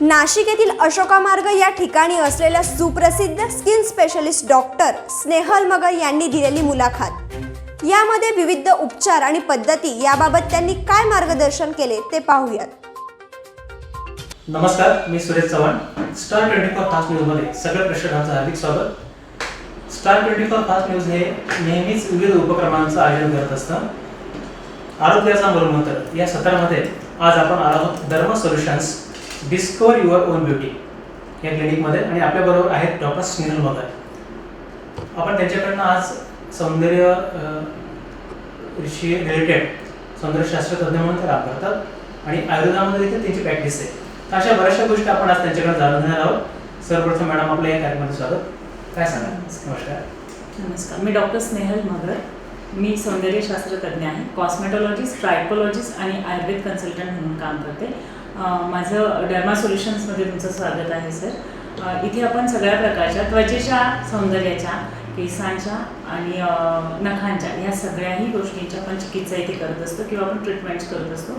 नाशिक येथील अशोका मार्ग या ठिकाणी असलेल्या सुप्रसिद्ध स्किन स्पेशलिस्ट डॉक्टर स्नेहल मगर यांनी दिलेली मुलाखत। यामध्ये विविध उपचार आणि पद्धती याबाबत त्यांनी काय मार्गदर्शन केले ते पाहूयात। नमस्कार, मी Suresh Chavan. Star 24 fast news मध्ये सगळ्या प्रेक्षकांचं हार्दिक स्वागत। स्टार 24 फास्ट न्यूज हे नेहमीच विविध उपक्रमांचं आयोजन करत असतं। आरोग्याचा मूलमंत्र या सत्रामध्ये आज आपण आलो आहोत Dharma solutions discover your own beauty या क्लिनिकमध्ये आणि आपल्याबरोबर आहेत डॉक्टर स्नेहल मगर। आपण त्यांच्याकडनं आज सौंदर्य रिलेटेड सौंदर्यशास्त्र तज्ञ म्हणून काम करतात आणि आयुर्वेदामध्ये देखील त्यांची प्रॅक्टिस आहे। तर अशा बऱ्याचशा गोष्टी आपण आज त्यांच्याकडे जाणून घेणार आहोत। सर्वप्रथम मॅडम आपल्या या कार्यक्रमात स्वागत। काय सांगा? नमस्कार। नमस्कार, मी डॉक्टर स्नेहल मगर। मी सौंदर्यशास्त्र तज्ञ आहे, कॉस्मेटॉलॉजिस्ट, ट्रायकोलॉजिस्ट आणि आयुर्वेद कन्सल्टंट म्हणून काम करते। माझं डर्मा सोल्युशन्समध्ये तुमचं स्वागत आहे सर। इथे आपण सगळ्या प्रकारच्या त्वचेच्या सौंदर्याच्या, केसांच्या आणि नखांच्या या सगळ्याही गोष्टींच्या आपण चिकित्सा इथे करत असतो किंवा आपण ट्रीटमेंट्स करत असतो।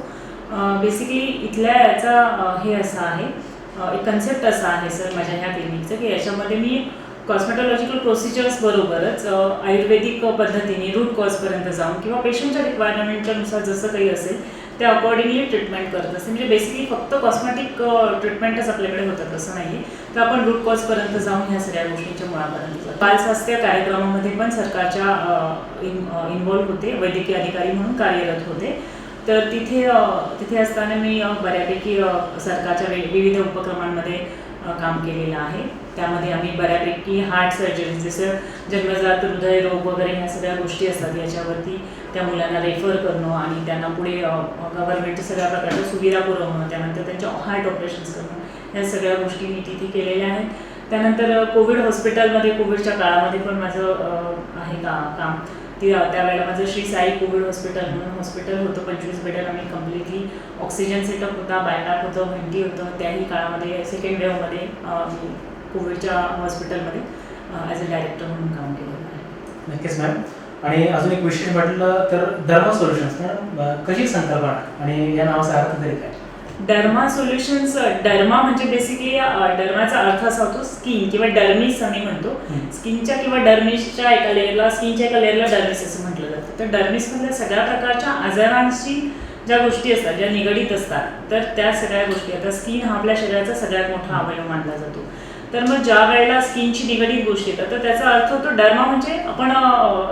बेसिकली इथल्या याचा हे असं आहे, एक कन्सेप्ट असा आहे सर माझ्या ह्या क्लिनिकचं की याच्यामध्ये मी कॉस्मेटॉलॉजिकल प्रोसिजर्स बरोबरच आयुर्वेदिक पद्धतीने रूट कॉजपर्यंत जाऊन किंवा पेशंटच्या रिक्वायरमेंटच्या नुसार जसं काही असेल ते अकॉर्डिंगली ट्रीटमेंट करत असते। म्हणजे बेसिकली फक्त कॉस्मेटिक ट्रीटमेंटच आपल्याकडे होतं तसं नाही आहे, तर आपण रूट कॉजपर्यंत जाऊन ह्या सगळ्या गोष्टींच्या मुळापर्यंत जातो। बालस्वास्थ्य कार्यक्रमामध्ये पण सरकारच्या इन्व्हॉल्व होते, वैद्यकीय अधिकारी म्हणून कार्यरत होते। तर तिथे असताना मी बऱ्यापैकी सरकारच्या विविध उपक्रमांमध्ये काम केलेलं आहे। त्यामध्ये आम्ही बऱ्यापैकी हार्ट सर्जरी, जसं जन्मजात हृदयरोग वगैरे ह्या सगळ्या गोष्टी असतात, याच्यावरती त्या मुलांना रेफर करणं आणि त्यांना पुढे गव्हर्नमेंटच्या सगळ्या प्रकारच्या सुविधा पुरवणं, त्यानंतर त्यांच्या हार्ट ऑपरेशन्स करणं, या सगळ्या गोष्टी मी तिथे केलेल्या आहेत। त्यानंतर कोविड हॉस्पिटलमध्ये, कोविडच्या काळामध्ये पण माझं आहे काम। त्यावेळेला माझं श्री साई कोविड हॉस्पिटल म्हणून हॉस्पिटल होतं, 25 बेडर। आम्ही कम्प्लिटली ऑक्सिजन सेटअप होता, बॅकअप होतं, व्हेंटी होतं। त्याही काळामध्ये सेकंड वेव्हमध्ये कोविडच्या हॉस्पिटलमध्ये ॲज अ डायरेक्टर म्हणून काम केलेलं आहे। नक्कीच मॅम। आणि अजून एक विषय म्हटलं तर धर्मा सोल्युशन्स मॅडम कशी संकल्पना आणि या नावाचा अर्थ तरी काय? डर्मा सोल्युशन्स, डर्मा म्हणजे बेसिकली डर्माचा अर्थ असा होतो स्किन किंवा डर्मिस आम्ही म्हणतो। स्किनच्या किंवा डर्मिसच्या एका लेअरला, स्किनच्या एका लेअरला डर्मिस असं म्हटलं जातं। तर डर्मिसमधल्या सगळ्या प्रकारच्या आजारांशी ज्या गोष्टी असतात, ज्या निगडीत असतात, तर त्या सगळ्या गोष्टी, आता स्किन हा आपल्या शरीराचा सगळ्यात मोठा अवयव मानला जातो। तर मग ज्या वेळेला स्किनची निगडीत गोष्टी येतात तर त्याचा अर्थ होतो डर्मा म्हणजे आपण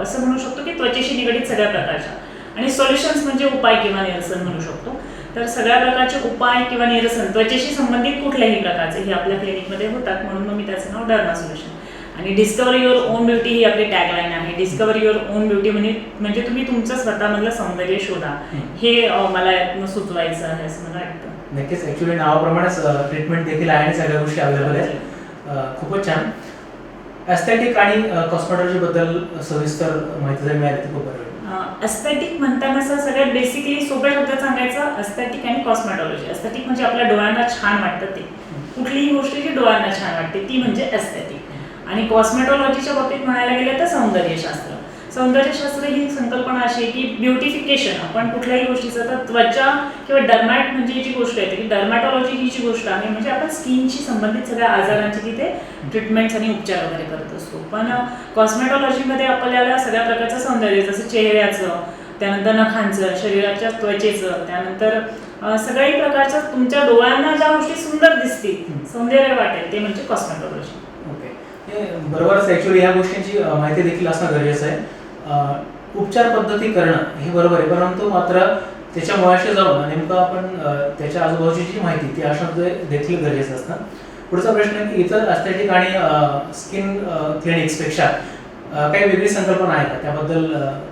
असं म्हणू शकतो की त्वचेशी निगडीत सगळ्या प्रकारच्या, आणि सोल्युशन्स म्हणजे उपाय किंवा निरसन म्हणू शकतो। तर सगळ्या प्रकारचे उपाय किंवा निरसन त्वचेशी संबंधित कुठल्याही प्रकारचे हे आपल्या क्लिनिकमध्ये होतात, म्हणून मग मी त्याचं नाव डर्मा सोल्युशन। आणि डिस्कवर युअर ओन ब्युटी ही आपली टॅगलाईन आहे। डिस्कवर युअर ओन ब्युटी म्हणजे तुम्ही तुमचं स्वतःमधलं सौंदर्य शोधा, हे मला यातनं सुचवायचं आहे असं मला वाटतं। नक्कीच, ॲक्च्युली नावाप्रमाणेच ट्रीटमेंट देखील आहे आणि सगळ्या गोष्टी अवेलेबल आहेत। खूपच छान। एस्थेटिक आणि कॉस्मेटॉलॉजी बद्दल सविस्तर माहिती जर मिळाली तर खूप बरं होईल। एस्थेटिक म्हणताना सगळ्यात बेसिकली सोप्या शब्दात सांगायचं, एस्थेटिक आणि कॉस्मेटॉलॉजी। एस्थेटिक म्हणजे आपल्या डोळ्यांना छान वाटतं ते, कुठलीही गोष्ट जी डोळ्यांना छान वाटते ती म्हणजे एस्थेटिक। आणि कॉस्मेटॉलॉजीच्या बाबतीत म्हणायला गेलं तर सौंदर्यशास्त्र। सौंदर्यशास्त्र ही संकल्पना अशी आहे की ब्युटिफिकेशन, आपण कुठल्याही गोष्टीचं, तर त्वचा किंवा डर्मॅट म्हणजे जी गोष्ट आहे की डर्मॅटॉलॉजी ही जी गोष्ट आहे म्हणजे आपण स्किनशी संबंधित सगळ्या आजारांची तिथे ट्रीटमेंट्स आणि उपचार वगैरे करत असतो। पण कॉस्मेटॉलॉजीमध्ये आपल्याला सगळ्या प्रकारचं सौंदर्य, जसं चेहऱ्याचं, त्यानंतर नखांचं, शरीराच्या त्वचेचं, त्यानंतर सगळ्याही प्रकारच्या तुमच्या डोळ्यांना ज्या गोष्टी सुंदर दिसतील, सौंदर्य वाटेल, ते म्हणजे कॉस्मेटॉलॉजी। ओके, बरोबरच। ॲक्च्युली या गोष्टींची माहिती देखील असणं गरजेचं आहे। उपचार पद्धती करणं हे बरोबर आहे, परंतु मात्र त्याच्या मुळाशी जाऊन नेमकं आपण त्याच्या आजूबाजूची जी माहिती ती असणं देखील गरजेचं असतं। पुढचा प्रश्न आहे की इतर एस्थेटिक आणि स्किन क्लिनिक्सपेक्षा काही वेगळी संकल्पना आहे का? त्याबद्दल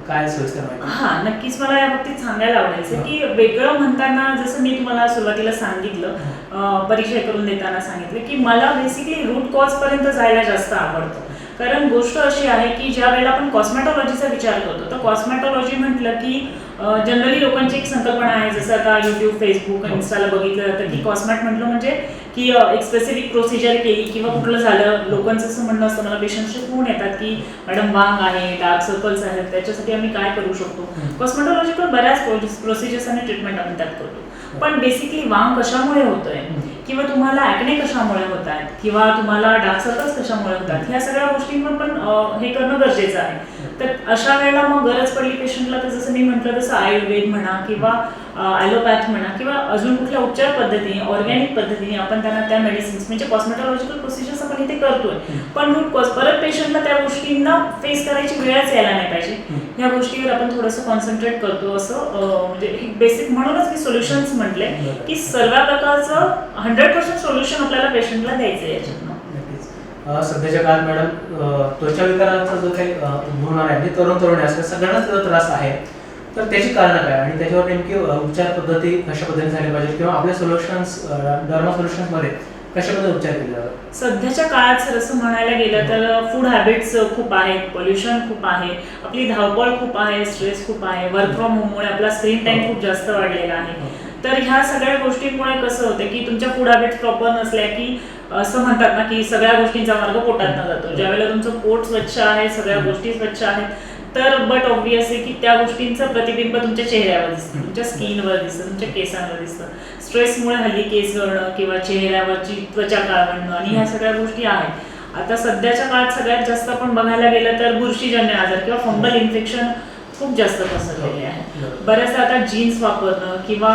काय सविस्तर माहिती? हां, नक्कीच मला या बाबतीत सांगायला आवडायचं की वेगळं म्हणताना, जसं मी तुम्हाला सुरुवातीला सांगितलं, परिचय करून देताना सांगितलं की मला बेसिकली रूट कॉजपर्यंत जायला जास्त आवडतं। कारण गोष्ट अशी आहे की ज्या वेळेला आपण कॉस्मेटॉलॉजीचा विचार करतो तर कॉस्मेटॉलॉजी म्हटलं की जनरली लोकांची एक संकल्पना आहे, जसं आता यूट्यूब, फेसबुक, इन्स्टाला बघितलं जातं की कॉस्मेट म्हटलं म्हणजे की एक स्पेसिफिक प्रोसिजर केली किंवा कुठलं झालं, लोकांचं असं म्हणणं असतं, मला पेशंटचे फोन येतात की मॅडम वांग आहे, डार्क सर्कल्स आहेत, त्याच्यासाठी आम्ही काय करू शकतो। कॉस्मेटॉलॉजिकल बऱ्याच प्रोसिजर्स आणि ट्रीटमेंट आपण त्यात करतो, पण बेसिकली वांग कशामुळे होतोय किंवा तुम्हाला ॲक्ने कशामुळे होत आहेत किंवा तुम्हाला डार्क सर्कल्स कशामुळे होतात, ह्या सगळ्या गोष्टींवर पण हे करणं गरजेचं आहे. तर अशा वेळेला मग गरज पडली पेशंटला तर जसं मी म्हटलं तसं आयुर्वेद म्हणा किंवा ॲलोपॅथ म्हणा किंवा अजून कुठल्या उपचार पद्धतीने ऑर्गॅनिक पद्धतीने आपण त्यांना त्या मेडिसिन्स म्हणजे कॉस्मेटॉलॉजिकल प्रोसिजर्स आपण इथे करतोय, पण रूट कॉज परत पेशंटला त्या गोष्टींना फेस करायची वेळच यायला नाही पाहिजे. ह्या गोष्टीवर आपण थोडंसं कॉन्सन्ट्रेट करतो असं म्हणजे बेसिक म्हणूनच मी सोल्युशन्स म्हटले की सर्व प्रकारचं 100% सोल्युशन आपल्याला पेशंटला द्यायचं आहे याच्यातनं. सध्याच्या काळात मॅडम त्वचा विकाराचा जो काही उद्भवणार आहे म्हणजे तरुण असतात सगळ्यांनाच त्याचा त्रास आहे, तर त्याची कारणं काय आणि त्याच्यावर नेमकी उपचार पद्धती कशा पद्धतीने झाली पाहिजे किंवा आपल्या सोल्युशन्स डर्मा सोल्युशन्समध्ये कशा पद्धतीने उपचार केले जातात? सध्याच्या काळात सर असं म्हणायला गेलं तर फूड हॅबिट्स खूप आहेत, पोल्युशन खूप आहे, आपली धावपळ खूप आहे, स्ट्रेस खूप आहे, वर्क फ्रॉम होममुळे आपला स्क्रीन टाइम खूप जास्त वाढलेला आहे. तर ह्या सगळ्या गोष्टींमुळे कसं होतं की तुमच्या फूड हॅबिट्स प्रॉपर नसल्या की असं म्हणतात ना की सगळ्या गोष्टींचा मार्ग पोटात न जातो. ज्यावेळेला तुमचं पोट स्वच्छ आहे, सगळ्या गोष्टी स्वच्छ आहेत, तर बट ऑब्वियस आहे की त्या गोष्टींचं प्रतिबिंब तुमच्या चेहऱ्यावर दिसतं, तुमच्या स्किनवर दिसतं, तुमच्या केसांवर दिसतं. स्ट्रेसमुळे हल्ली केस गळणं किंवा चेहऱ्यावरची त्वचा काळवणं आणि ह्या सगळ्या गोष्टी आहेत. आता सध्याच्या काळात सगळ्यात जास्त आपण बघायला गेलं तर बुरशीजन्य आजार किंवा फंगल इन्फेक्शन खूप जास्त पसरलेले आहे. बऱ्याचदा आता जीन्स वापरणं किंवा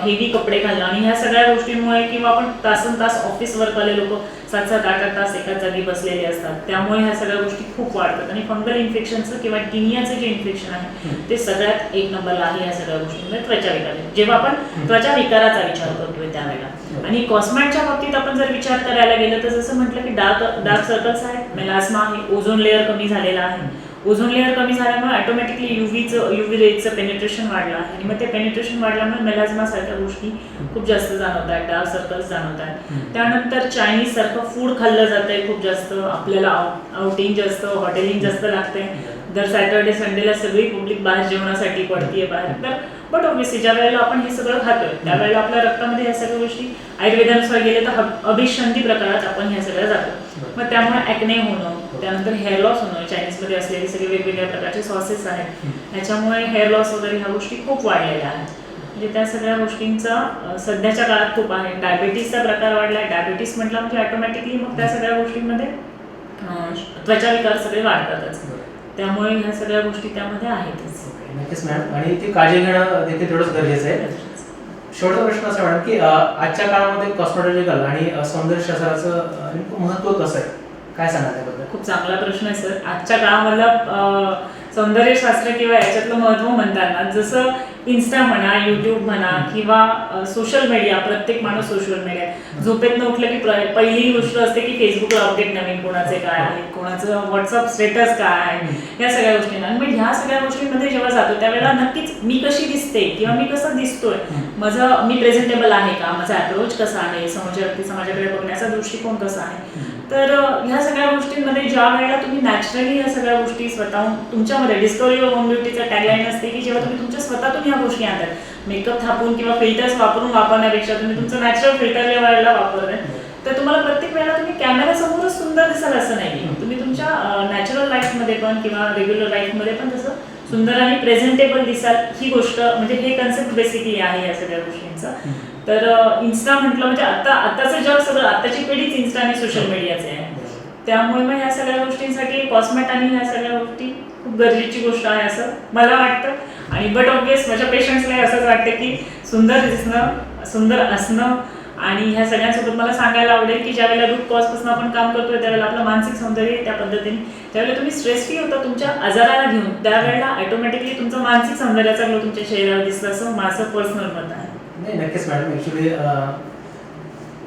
हेवी कपडे घालणं आणि ह्या सगळ्या गोष्टींमुळे किंवा आपण तासन-तास ऑफिस वर्कवाले लोक 7-8 तास एकाच जागी बसलेले असतात, त्यामुळे ह्या सगळ्या गोष्टी खूप वाढतात आणि फंगल इन्फेक्शनचं किंवा टिनियाचं जे इन्फेक्शन आहे ते सगळ्यात एक नंबरला आहे ह्या सगळ्या गोष्टींमध्ये त्वचा विकार. जेव्हा आपण त्वचा विकाराचा विचार करतोय त्यावेळेला आणि कॉस्मॅटच्या बाबतीत आपण जर विचार करायला गेलं तर जसं म्हटलं की डार्क सर्कल्स आहेत, मेलास्मा आहे, ओझोन लेअर कमी झालेला आहे. ओझोन लेअर कमी झाल्यामुळे ऑटोमॅटिकली युव्ही रेजचं पेनिट्रेशन वाढलं आहे आणि मग ते पेनिट्रेशन वाढल्यामुळे मेलास्मा सारख्या गोष्टी खूप जास्त जाणवत आहेत, डार्क सर्कल्स जाणवत आहेत. त्यानंतर चायनीज सारखं फूड खाल्लं जात आहे खूप जास्त, आपल्याला आउटिंग जास्त, हॉटेलिंग जास्त लागते. दर सॅटर्डे संडेला सगळी पब्लिक बाहेर जेवणासाठी पडतीये बाहेर. तर बट ऑब्व्हियसली ज्या वेळेला आपण हे सगळं खातोय त्यावेळेला आपल्या रक्तामध्ये ह्या सगळ्या गोष्टी आयुर्वेदानुसार गेले तर अभिसंधी प्रकारात आपण ह्या सगळ्या जातो. मग त्यामुळे ॲक्ने होणं, त्यानंतर हेअर लॉस होणं, चायनीजमध्ये असलेले सगळे वेगवेगळ्या प्रकारचे सॉसेस आहेत ह्याच्यामुळे हेअर लॉस वगैरे ह्या गोष्टी खूप वाढलेल्या आहेत. म्हणजे त्या सगळ्या गोष्टींचा सध्याच्या काळात खूप आहे. डायबिटीसचा प्रकार वाढलाय. डायबिटीस म्हटलं म्हणजे ऑटोमॅटिकली मग त्या सगळ्या गोष्टींमध्ये त्वचा विकार सगळे वाढतातच, त्यामुळे ह्या सगळ्या गोष्टी त्यामध्ये आहेतच. नक्कीच मॅडम, आणि ती काळजी घेणं देखील तेवढंच गरजेचं आहे. शेवटचा प्रश्न असा मॅडम की आजच्या काळामध्ये कॉस्मेटॉलॉजिकल आणि सौंदर्यशास्त्राचं नेमकं महत्त्व कसं आहे, काय सांगा त्याबद्दल? खूप चांगला प्रश्न आहे सर. आजच्या काळामधला सौंदर्यशास्त्र किंवा याच्यातलं महत्त्व म्हणताना जसं इन्स्टा म्हणा, यूट्यूब म्हणा किंवा सोशल मीडिया, प्रत्येक माणूस सोशल मीडिया, झोपेतनं उठलं की पहिली गोष्ट असते की फेसबुकला अपडेट नवीन कोणाचे काय आहे, कोणाचं व्हॉट्सअप स्टेटस काय आहे, या सगळ्या गोष्टींना. आणि मग ह्या सगळ्या गोष्टींमध्ये जेव्हा जातो त्यावेळेला नक्कीच मी कशी दिसते किंवा मी कसं दिसतोय, मी प्रेझेंटेबल आहे का, माझा अप्रोच कसा आहे, समोरच्या व्यक्तीचा माझ्याकडे बघण्याचा दृष्टिकोन कसा आहे. तर ह्या सगळ्या गोष्टींमध्ये ज्या वेळेला तुम्ही नॅचरली ह्या सगळ्या गोष्टी स्वतःहून तुमच्यामध्ये डिस्कवरी ऑफ होम ब्युटीचा टॅगलाईन असते की जेव्हा तुम्ही तुमच्या स्वतःतून ह्या गोष्टी आणतात, मेकअप थापून किंवा फिल्टर्स वापरण्यापेक्षा तुम्ही तुमचं नॅचरल फिल्टर वेळेला वापरताय, तर तुम्हाला प्रत्येक वेळेला तुम्ही कॅमेऱ्यासमोरच सुंदर दिसाल असं नाही. तुम्ही तुमच्या नॅचरल लाईफमध्ये पण किंवा रेग्युलर लाईफमध्ये पण तसं सुंदर आणि प्रेझेंटेबल दिसाल, ही गोष्ट म्हणजे हे कन्सेप्ट बेसिकली आहे या सगळ्या गोष्टींचा. तर इन्स्टा म्हटलं म्हणजे आताचं जग सगळं, आताची पिढीच इन्स्टा आणि सोशल मीडियाचे आहे, त्यामुळे मग ह्या सगळ्या गोष्टींसाठी कॉस्मेट आणि ह्या सगळ्या गोष्टी खूप गरजेची गोष्ट आहे असं मला वाटतं. आणि बट ऑब्वियस माझ्या पेशंट्सला असंच वाटतं की सुंदर दिसणं, सुंदर असणं. आणि ह्या सगळ्यांसोबत मला सांगायला आवडेल की ज्यावेळेला रूट कॉजपासून आपण काम करतोय त्यावेळेला आपलं मानसिक सौंदर्य त्या पद्धतीने, ज्यावेळेला तुम्ही स्ट्रेस फ्री होता तुमच्या आजाराला घेऊन, त्यावेळेला ऑटोमॅटिकली तुमचं मानसिक सौंदर्याचा ग्लो तुमच्या चेहऱ्यावर दिसतं असं माझं पर्सनल मत आहे. नाही, नक्कीच मॅडम. ॲक्च्युली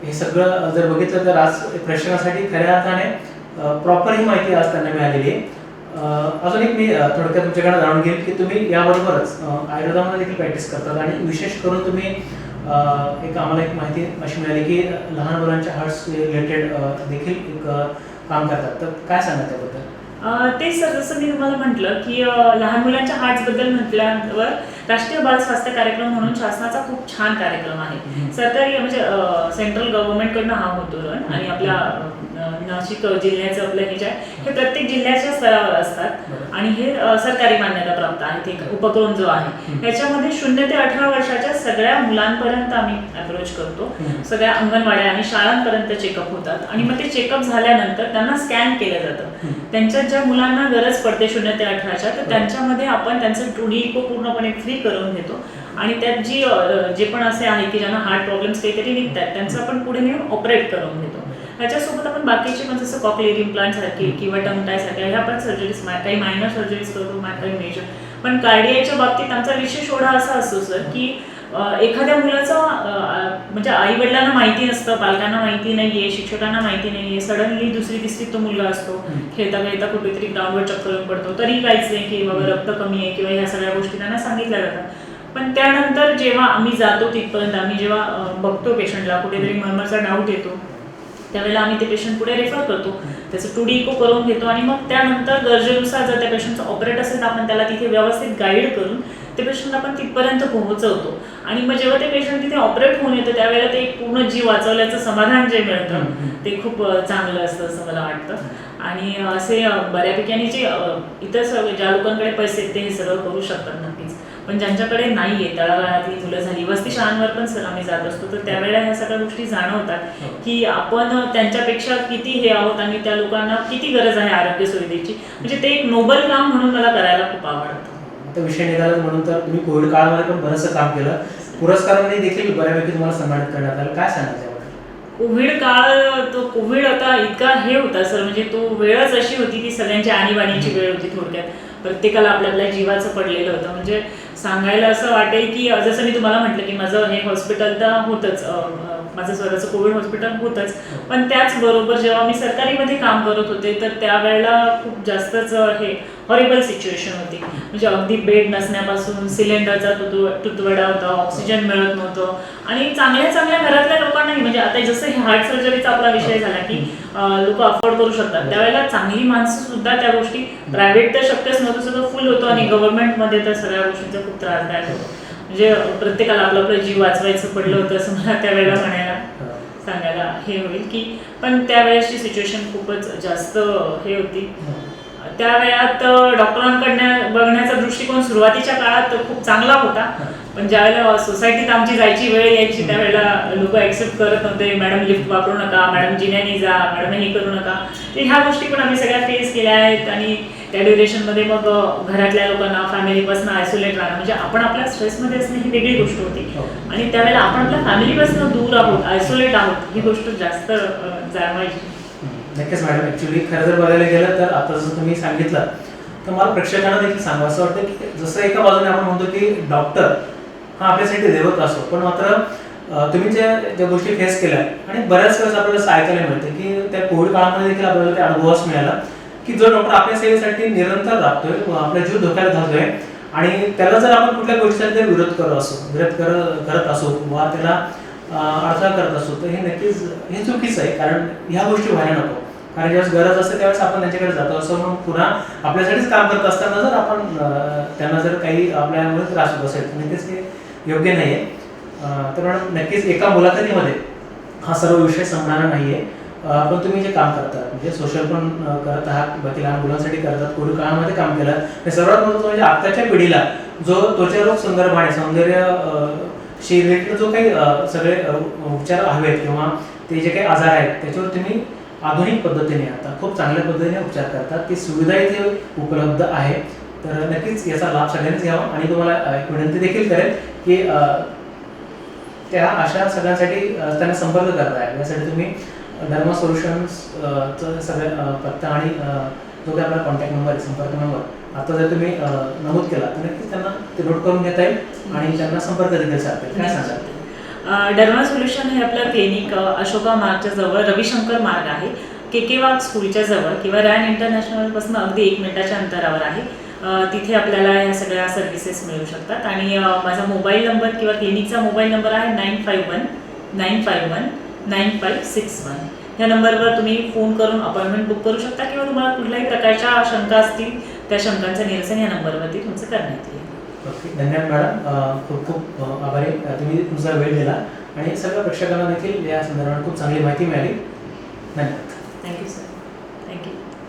हे सगळं जर बघितलं तर आज प्रेक्षकांसाठी खऱ्या अर्थाने प्रॉपर ही माहिती आज त्यांना मिळालेली आहे. अजून एक मी थोडक्यात तुमच्याकडे जाणून घेईल की तुम्ही याबरोबरच आयुर्वेदामध्ये देखील प्रॅक्टिस करतात आणि विशेष करून तुम्ही एक आम्हाला एक माहिती अशी मिळाली की लहान मुलांच्या हार्ट्स रिलेटेड देखील एक काम करतात, तर काय सांगा त्याबद्दल? तेच सर, जसं मी तुम्हाला म्हटलं की लहान मुलांच्या हार्ट्सबद्दल म्हटल्यावर राष्ट्रीय बाल स्वास्थ्य कार्यक्रम म्हणून शासनाचा खूप छान कार्यक्रम आहे. सरकारी म्हणजे सेंट्रल गव्हर्नमेंटकडनं हा होतो आणि आपल्या नाशिक जिल्ह्याचं आपलं हे जे आहे हे प्रत्येक जिल्ह्याच्या स्तरावर असतात आणि हे सरकारी मान्यता प्राप्त आहेत. एक उपक्रम जो आहे याच्यामध्ये 0 ते 18 वर्षाच्या सगळ्या मुलांपर्यंत आम्ही अप्रोच करतो. सगळ्या अंगणवाड्या आणि शाळांपर्यंत चेकअप होतात आणि मग ते चेकअप झाल्यानंतर त्यांना स्कॅन केलं जातं. त्यांच्यात ज्या मुलांना गरज पडते 0 ते 18च्या तर त्यांच्यामध्ये आपण त्यांचं 2D इको पूर्णपणे फ्री करून घेतो आणि त्यात जे पण असे आहे की ज्यांना हार्ट प्रॉब्लेम्स काहीतरी निघतात त्यांचं आपण पुढे नेऊन ऑपरेट करून घेतो. त्याच्यासोबत आपण बाकीचे पण जसं कॉक्लिअर इम्प्लांट सारखे किंवा टंग टाय सारख्या ह्या पण सर्जरीज काही मायनर सर्जरीज करतो, काही मेजर. पण कार्डियाच्या बाबतीत आमचा विशेष ओढा असा असतो सर की एखाद्या मुलाचं म्हणजे आई वडिलांना माहिती नसतं, पालकांना माहिती नाहीये, शिक्षकांना माहिती नाहीये, सडनली दुसरी तिसरी तो मुलगा असतो, खेळता खेळता कुठेतरी ग्राउंडवर चक्कर येऊन पडतो, तरी काहीच नाही की बाबा रक्त कमी आहे किंवा ह्या सगळ्या गोष्टी त्यांना सांगितल्या जातात. पण त्यानंतर जेव्हा आम्ही जातो तिथपर्यंत, आम्ही जेव्हा बघतो पेशंटला कुठेतरी मर्मरचा डाऊट येतो त्यावेळेला आम्ही ते पेशंट पुढे रेफर करतो, त्याचं 2D इको करून घेतो आणि मग त्यानंतर गरजेनुसार जर त्या पेशंटचं ऑपरेट असेल तर आपण त्याला तिथे व्यवस्थित गाईड करून ते पेशंट आपण तिथपर्यंत पोहोचवतो. आणि मग जेव्हा ते पेशंट तिथे ऑपरेट होऊन येतं त्यावेळेला ते एक पूर्ण जीव वाचवल्याचं समाधान जे मिळतं ते खूप चांगलं असतं असं मला वाटतं. आणि असे बऱ्यापैकी आणि जे इतर ज्या लोकांकडे पैसे आहेत ते हे सगळं करू शकतात नक्कीच, पण ज्यांच्याकडे नाही आहे, तळागाळातली मुलं झाली, वस्ती शाळांवर पण सर आम्ही जात असतो तर त्यावेळेला ह्या सगळ्या गोष्टी जाणवतात की आपण त्यांच्यापेक्षा किती हे आहोत आणि त्या लोकांना किती गरज आहे आरोग्य सुविधेची. म्हणजे ते एक नोबल काम म्हणून मला करायला खूप आवडतं. आता विषय निघाला म्हणून तर तुम्ही कोविड काळामध्ये पण बरंचसं काम केलं, पुरस्कारांनी देखील बऱ्यापैकी तुम्हाला सन्मानित करण्यात आलं, काय सांगाल त्याबद्दल? कोविड काळ, तो कोविड आता इतका हे होता सर, म्हणजे तो वेळच अशी होती की सगळ्यांची आणीबाणीची वेळ होती. थोडक्यात प्रत्येकाला आपल्या आपल्या जीवाचं पडलेलं होतं. म्हणजे सांगायला असं वाटेल की जसं मी तुम्हाला म्हटलं की माझं हे हॉस्पिटल तर होतंच, माझं स्वतःचं कोविड हॉस्पिटल होतंच, पण त्याचबरोबर जेव्हा मी सरकारीमध्ये काम करत होते तर त्यावेळेला खूप जास्तच हे हॉरिबल सिच्युएशन होती. म्हणजे अगदी बेड नसण्यापासून सिलेंडरचा तुतवडा होता, ऑक्सिजन मिळत नव्हतं आणि चांगल्या चांगल्या घरातल्या लोकांनाही, म्हणजे आता जसं हे हार्ट सर्जरीचा आपला विषय झाला की लोक अफोर्ड करू शकतात, त्यावेळेला चांगली माणसं सुद्धा त्या गोष्टी, प्रायव्हेट तर शक्यच नव्हतं, सगळं फुल होतं आणि गव्हर्नमेंटमध्ये तर सगळ्या गोष्टींचा खूप त्रासदायक होतो. म्हणजे प्रत्येकाला आपलं आपलं जीव वाचवायचं पडलं होतं असं मला त्यावेळेला म्हणायला सांगायला हे होईल की, पण त्यावेळेसची सिच्युएशन खूपच जास्त हे होती. त्यावेळात डॉक्टरांकडनं बघण्याचा दृष्टिकोन सुरुवातीच्या काळात खूप चांगला होता, पण ज्यावेळेला सोसायटीत आमची जायची वेळ यायची त्यावेळेला लोक ऍक्सेप्ट करत नव्हते. मॅडम लिफ्ट वापरू नका, मॅडम जिन्याने जा, मॅडम हे करू नका. तर ह्या गोष्टी पण आम्ही सगळ्या फेस केल्या आहेत आणि त्या ड्युरेशनमध्ये मग घरातल्या लोकांना फॅमिलीपासून आयसोलेट राहणं, म्हणजे आपण आपल्या स्ट्रेसमध्ये असणं ही वेगळी गोष्ट होती आणि त्यावेळेला आपण आपल्या फॅमिलीपासून दूर आहोत, आयसोलेट आहोत, ही गोष्ट जास्त जाणवायची. नक्कीच मॅडम, ॲक्च्युली खरं जर बघायला गेलं तर आता जसं तुम्ही सांगितलं तर मला प्रेक्षकांना देखील सांगा असं वाटतं की जसं एका बाजूने आपण म्हणतो की डॉक्टर हा आपल्यासाठी देवत असतो, पण मात्र तुम्ही ज्या गोष्टी फेस केल्या आणि बऱ्याच वेळेस आपल्याला असं ऐकायला मिळतं की त्या कोविड काळामध्ये देखील आपल्याला त्या अनुभवास मिळाला की जो डॉक्टर आपल्या सेवेसाठी निरंतर राबतोय, आपला जीव धोक्यात घालतोय आणि त्याला जर आपण कुठल्या गोष्टीसाठी विरोध करत असो किंवा त्याला अडथळा करत असतो तर हे नक्कीच हे चुकीचं आहे. कारण ह्या गोष्टी व्हायला नको, कारण ज्यावेळेस गरज असते त्यावेळेस आपण त्यांच्याकडे जातो. असं म्हणून पुन्हा आपल्यासाठीच काम करत असताना जर आपण त्यांना जर काही आपल्यामुळे त्रास होत असेल तर नक्कीच हे योग्य नाही आहे. तर मॅडम नक्कीच एका मुलाखतीमध्ये हा सर्व विषय संपणारा नाही आहे, पण तुम्ही जे काम करतात म्हणजे सोशल पण करत आहात, बाकी लहान मुलांसाठी करतात, कोविड काळामध्ये काम केलं आणि सर्वात महत्त्वाचं म्हणजे आताच्या पिढीला जो त्वचारोग संदर्भाने सौंदर्य शी रिलेटेड जो काही सगळे उपचार हवेत किंवा ते जे काही आजार आहेत त्याच्यावर तुम्ही आधुनिक पद्धतीने आता खूप चांगल्या पद्धतीने उपचार करतात, ती सुविधा इथे उपलब्ध आहे. तर नक्कीच याचा लाभ सगळ्यांनीच घ्यावा आणि तुम्हाला एक विनंती देखील करेल की त्या अशा सगळ्यांसाठी त्यांना संपर्क करता आहे यासाठी तुम्ही डर्मा सोल्युशन्सचं सगळं पत्ता आणि जो काही आपला कॉन्टॅक्ट नंबर आहे, संपर्क नंबर आता जर तुम्ही नमूद केला तर नक्कीच त्यांना ते नोट करून घेता येईल आणि त्यांना संपर्क देखील साधता. काय सांगाल? डर्मा सोल्युशन हे आपलं क्लिनिक अशोका मार्गच्या जवळ रविशंकर मार्ग आहे, के वाघ स्कूलच्या जवळ किंवा रॅन इंटरनॅशनलपासून अगदी 1 मिनिटाच्या अंतरावर आहे. तिथे आपल्याला ह्या सगळ्या सर्व्हिसेस मिळू शकतात आणि माझा मोबाईल नंबर किंवा क्लिनिकचा मोबाईल नंबर आहे 9519519561. ह्या नंबरवर तुम्ही फोन करून अपॉइंटमेंट बुक करू शकता किंवा तुम्हाला कुठल्याही प्रकारच्या शंका असतील त्या शंकांचं निरसन या नंबरवरती तुमचं करण्यात येईल. ओके, धन्यवाद मॅडम, खूप खूप आभारी. तुम्ही तुमचा वेळ दिला आणि सगळ्या प्रेक्षकांना देखील या संदर्भात खूप चांगली माहिती मिळाली. धन्यवाद. Thank you sir.